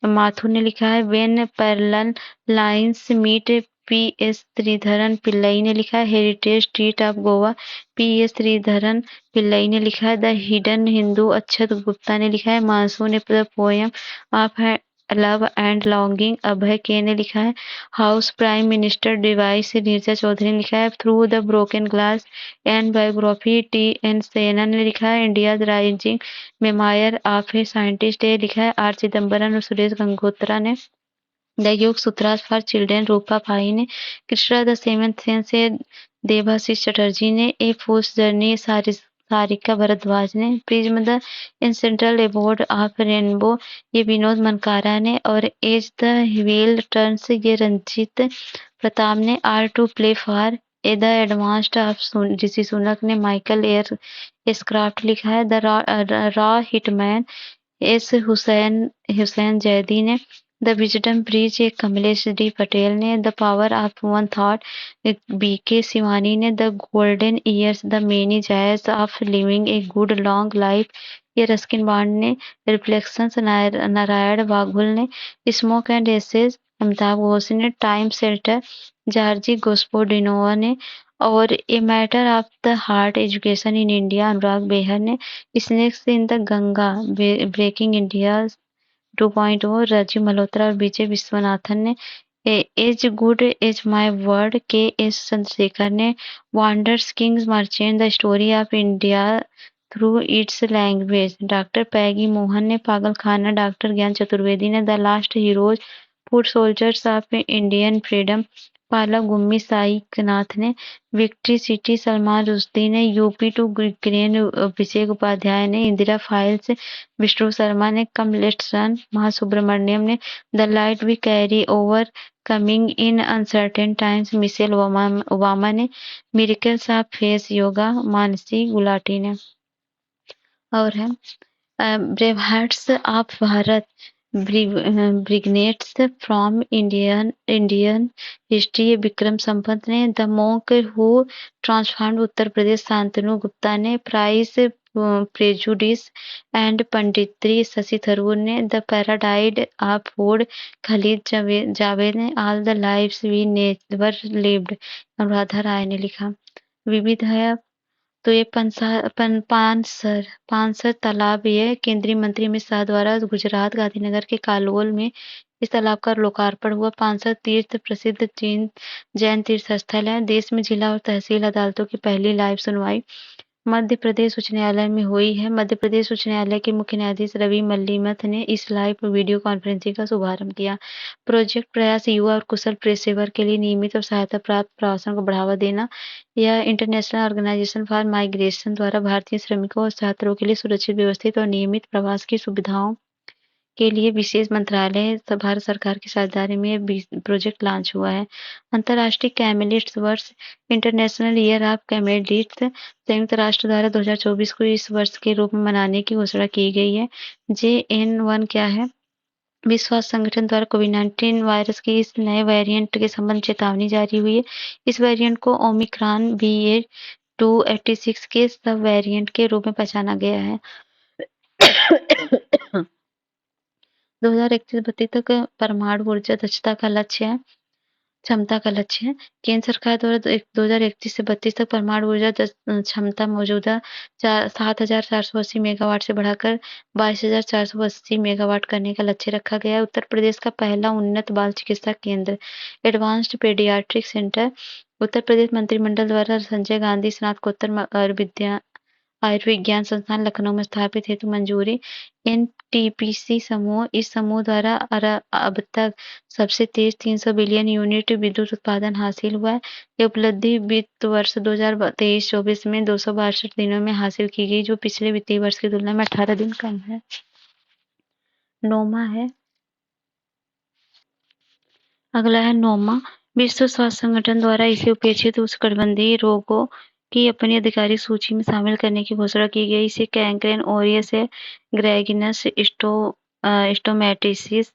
Mathur ने लिखा है। When parallel lines meet P S Sreedharan Pillai ने लिखा है। Heritage street of Goa P S Sreedharan Pillai ने लिखा है। द हिडन हिंदू अक्षत गुप्ता ने लिखा है। Monsoon the poem of love and longing Abhay K ने लिखा है। How prime minister decide Neerja Chowdhury ने लिखा है। Through the broken glass and biography T N Sena ने लिखा है। India rising memoir of a scientist ये लिखा है। आर चिदम्बरम और सुरेश गंगोत्रा ने। द योग सूत्रास फॉर चिल्ड्रेन रूपा पाही ने। कृष्णा द सेवेंथ सेंस से देवाशीष चटर्जी ने। ए फूस जर्नी सारिका भरद्वाज ने। Prism the in central abode of rainbow ये विनोद मनकारा ने। और एज द व्हील टर्न्स ये रंजित प्रताप ने। Are to play for a the advanced of Rishi Sunak ने। माइकल एयर स्क्राफ्ट लिखा है। The raw hitman S Hussain Zaidi ने। द विजडम ब्रिज एक कमलेश डी पटेल ने। The power of one thought B K Shivani ने। The golden years the many joys of living a good long life ये Ruskin Bond ने। Reflections Narayan Vaghul ने। Smoke and ashes Amitabh Ghosh ने। Time shelter Georgi Gospodinov ने। और a matter of the heart education in India Anurag Behar ने। Snakes in the Ganga breaking India 2.0 Rajiv Malhotra और विजय विश्वनाथन ने। As good as my word K S Chandrasekhar ने। Wanderers kings merchant the story of India through its language doctor Peggy Mohan ने। Pagal Khana doctor Gyan Chaturvedi ने। The last heroes foot soldiers of Indian freedom Palagummi Sai Nath ने। Victory city Salman Rushdie ने। UP to Ukraine अभिषेक उपाध्याय ने। Indira files Vishnu Sharma ने। Come let's run Mahasubramanyam ने। The light we carry overcoming in uncertain times Michelle Obama ने। Miracles of faith yoga Mansi Gulati ने। और है bravehearts of Bharat vignettes from Indian history Vikram Sampath ने। The monk who transformed Uttar Pradesh Shantanu Gupta ने। Pride prejudice and punditry Shashi Tharoor ने। The paradise of food Khalid Jawed ने। All the lives we never lived Anuradha Roy ने लिखा। विविध है तो ये पानसर तालाब ये केंद्रीय मंत्री अमित शाह द्वारा गुजरात गांधीनगर के कालोल में इस तालाब का लोकार्पण हुआ। पानसर तीर्थ प्रसिद्ध जैन तीर्थ स्थल है। देश में जिला और तहसील अदालतों की पहली लाइव सुनवाई मध्य प्रदेश उच्च न्यायालय में हुई है। मध्य प्रदेश उच्च न्यायालय के मुख्य न्यायाधीश रवि मल्लिमथ ने इस लाइव वीडियो कॉन्फ्रेंसिंग का शुभारंभ किया। प्रोजेक्ट प्रयास युवा और कुशल पेशेवर के लिए नियमित और सहायता प्राप्त प्रवासन को बढ़ावा देना। यह इंटरनेशनल ऑर्गेनाइजेशन फॉर माइग्रेशन द्वारा भारतीय श्रमिकों और छात्रों के लिए सुरक्षित, व्यवस्थित और नियमित प्रवास की सुविधाओं के लिए विशेष मंत्रालय भारत सरकार की साझेदारी में ये प्रोजेक्ट लॉन्च हुआ है। अंतर्राष्ट्रीय कैमेलिड्स वर्ष, इंटरनेशनल ईयर ऑफ कैमेलिड्स संयुक्त राष्ट्र द्वारा 2024 को इस वर्ष के रूप में मनाने की घोषणा की गई है। JN1 क्या है? विश्व स्वास्थ्य संगठन द्वारा कोविड-19 वायरस के इस नए वेरिएंट के संबंध चेतावनी जारी हुई है। इस वेरिएंट को ओमिक्रॉन BA.286 के सब वेरिएंट के रूप में पहचाना गया है। 2031 तक परमाणु ऊर्जा दक्षता का लक्ष्य है, क्षमता का लक्ष्य है। केंद्र सरकार द्वारा 2031 से 32 तक परमाणु ऊर्जा क्षमता मौजूदा 7,480 मेगावाट से बढ़ाकर 22,480 मेगावाट करने का लक्ष्य रखा गया है। उत्तर प्रदेश का पहला उन्नत बाल चिकित्सा केंद्र, advanced paediatric centre, Uttar Pradesh मंत्रिमंडल द्वारा संजय गांधी स्नातकोत्तर आयुर्विज्ञान संस्थान लखनऊ में स्थापित हेतु मंजूरी। एनटीपीसी समूह, इस समूह द्वारा अब तक सबसे तेज 300 बिलियन यूनिट विद्युत उत्पादन हासिल हुआ है। ये उपलब्धि वित्त वर्ष 2023-24 में 262 दिनों में हासिल की गई, जो पिछले वित्तीय वर्ष की तुलना में 18 दिन कम है। नोमा है, अगला है नोमा। विश्व स्वास्थ्य संगठन द्वारा इसे उपेक्षित उष्णकटिबंधीय रोगों की अपनी आधिकारिक सूची में शामिल करने की घोषणा की गई। इसे कैंकरेन ओरियस ग्रेगिनस स्टोमैटिसिस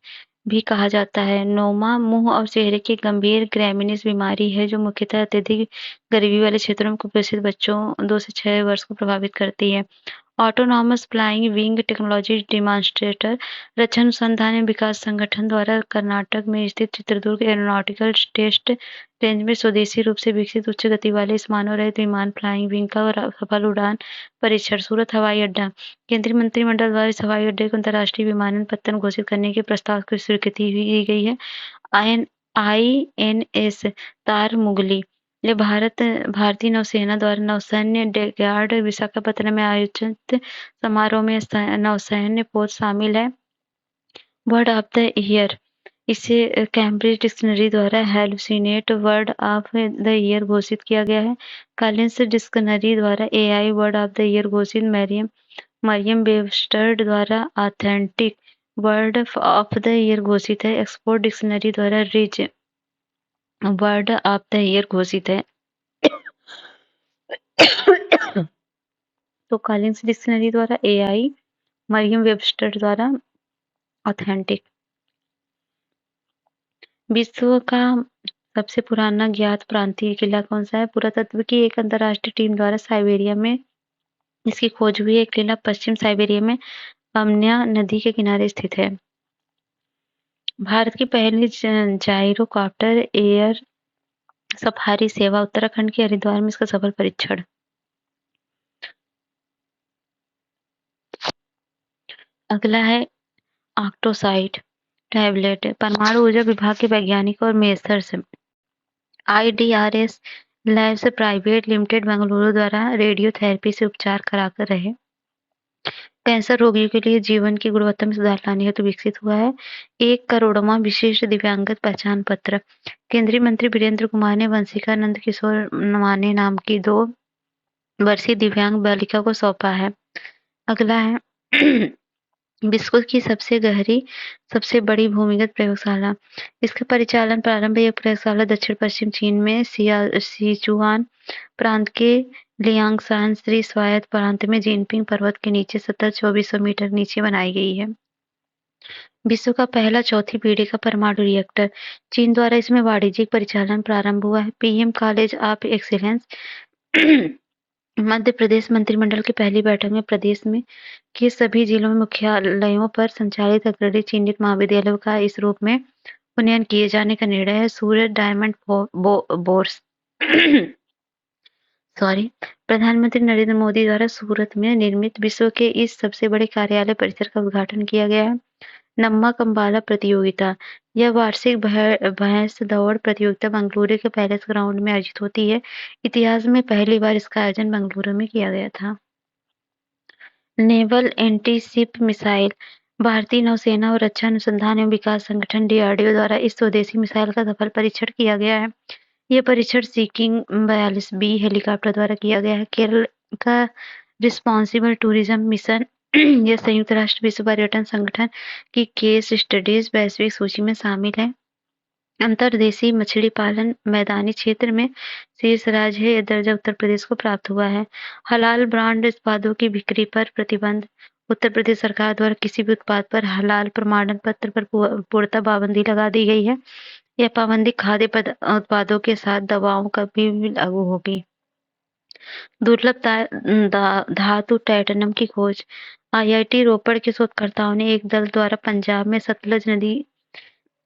भी कहा जाता है। नोमा मुंह और चेहरे की गंभीर ग्रैमिनेस बीमारी है, जो मुख्यतः अत्यधिक गरीबी वाले क्षेत्रों में कुपोषित बच्चों 2 से 6 वर्ष को प्रभावित करती है। Autonomous flying wing technology demonstrator, रक्षा अनुसंधान एवं विकास संगठन द्वारा कर्नाटक में स्थित चित्रदुर्ग एरोनॉटिकल टेस्ट रेंज में स्वदेशी रूप से विकसित उच्च गति वाले इस मानव रहित विमान फ्लाइंग विंग का सफल उड़ान परीक्षण। सूरत हवाई अड्डा, केंद्रीय मंत्रिमंडल द्वारा इस हवाई अड्डे को अंतर्राष्ट्रीय विमानपत्तन घोषित करने के प्रस्ताव को स्वीकृति दी गई है। INS तारमुगली, ये भारतीय नौसेना द्वारा नौसैन्य डॉकयार्ड विशाखापत्तनम में आयोजित समारोह में नौसैन्य पोत शामिल है। वर्ड ऑफ द ईयर, इसे कैम्ब्रिज डिक्शनरी द्वारा हैलुसिनेट वर्ड ऑफ द ईयर घोषित किया गया है। कॉलिंस डिक्शनरी द्वारा AI word of the year घोषित। मरियम वेबस्टर द्वारा authentic word of the year घोषित है। ऑक्सफोर्ड डिक्शनरी द्वारा rich word of the year घोषित है। तो कॉलिंस डिक्शनरी द्वारा AI, मरियम वेबस्टर द्वारा ऑथेंटिक। विश्व का सबसे पुराना ज्ञात प्रांतीय किला कौन सा है? पुरातत्व की एक अंतर्राष्ट्रीय टीम द्वारा साइबेरिया में इसकी खोज हुई है। किला पश्चिम साइबेरिया में अम्न्या नदी के किनारे स्थित है। भारत की पहली जाइरोकॉप्टर एयर सफारी सेवा, उत्तराखंड के हरिद्वार में इसका सफल परीक्षण। अगला है ऑक्टोसाइट टैबलेट, परमाणु ऊर्जा विभाग के वैज्ञानिक और messrs IDRS labs private limited Bengaluru द्वारा रेडियोथेरेपी से उपचार कराकर रहे कैंसर रोगियों के लिए जीवन की गुणवत्ता में सुधार लाने हेतु विकसित हुआ है। 1 करोड़वां विशिष्ट दिव्यांगत पहचान पत्र, केंद्रीय मंत्री वीरेंद्र कुमार ने वंशिका नंद किशोर माने नाम की 2 वर्षीय दिव्यांग बालिका को सौंपा है। अगला है विश्व की सबसे गहरी, सबसे बड़ी भूमिगत प्रयोगशाला, इसका परिचालन प्रारंभ। यह प्रयोगशाला दक्षिण पश्चिम चीन में सिचुआन प्रांत के लियांगशान श्री स्वायत्त प्रांत में जिनपिंग पर्वत के नीचे 2400 मीटर नीचे बनाई गई है। विश्व का पहला चौथी पीढ़ी का परमाणु रिएक्टर, चीन द्वारा इसमें वाणिज्यिक परिचालन प्रारंभ हुआ है। PM college of excellence, Madhya Pradesh मंत्रिमंडल की पहली बैठक में प्रदेश में के सभी जिलों में मुख्यालयों पर संचालित अग्रणी चिन्हित महाविद्यालयों का इस रूप में उन्नयन किए जाने का निर्णय है। सूरत डायमंड बोर्स प्रधानमंत्री नरेंद्र मोदी द्वारा सूरत में निर्मित विश्व के इस सबसे बड़े कार्यालय परिसर का उद्घाटन किया गया है। नम्मक अम्बाला प्रतियोगिता। यह वार्षिक भैंस दौड़ प्रतियोगिता बेंगलुरु के पैलेस ग्राउंड में आयोजित होती है। इतिहास में पहली बार इसका आयोजन बेंगलुरु में किया गया था। Naval anti-ship missile. भारतीय नौसेना और रक्षा अनुसंधान एवं विकास संगठन डीआरडीओ द्वारा इस स्वदेशी मिसाइल का सफल परीक्षण किया गया है। यह परीक्षण सीकिंग 42B हेलीकॉप्टर द्वारा किया गया है। केरल का रिस्पॉन्सिबल टूरिज्म मिशन यह संयुक्त राष्ट्र विश्व पर्यटन संगठन की केस स्टडीज वैश्विक सूची में शामिल है। अंतर्देशीय मछली पालन मैदानी क्षेत्र में शीर्ष राज्य है। यह दर्जा उत्तर प्रदेश को प्राप्त हुआ है। हलाल ब्रांड उत्पादों की बिक्री पर प्रतिबंध। उत्तर प्रदेश सरकार द्वारा किसी भी उत्पाद पर हलाल प्रमाणन पत्र पर पूर्णतः पाबंदी लगा दी गई है। यह पाबंदी खाद्य उत्पादों के साथ दवाओं का भी लागू होगी। दुर्लभ धातु टाइटेनियम की खोज। आईआईटी रोपड़ के शोधकर्ताओं ने एक दल द्वारा पंजाब में सतलज नदी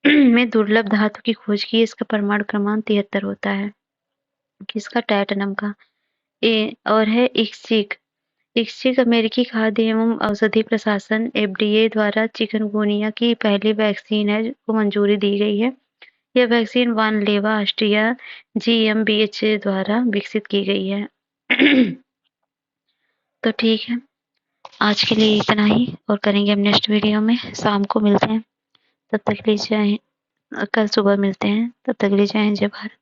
में दुर्लभ धातु की खोज की। इसका परमाणु क्रमांक 73 होता है। किसका? टाइटेनियम का। और है इक्सिक। इक्सिक अमेरिकी खाद्य एवं औषधि प्रशासन एफडीए द्वारा चिकनगुनिया की पहली वैक्सीन है को मंजूरी दी गई है। यह वैक्सीन वानलेवा ऑस्ट्रिया GmbH द्वारा विकसित की गई है। तो ठीक है, आज के लिए इतना ही और करेंगे हम नेक्स्ट वीडियो में। शाम को मिलते हैं, तब तक के लिए जय हिंद। कल सुबह मिलते हैं, तब तक के लिए जय हिंद, जय भारत।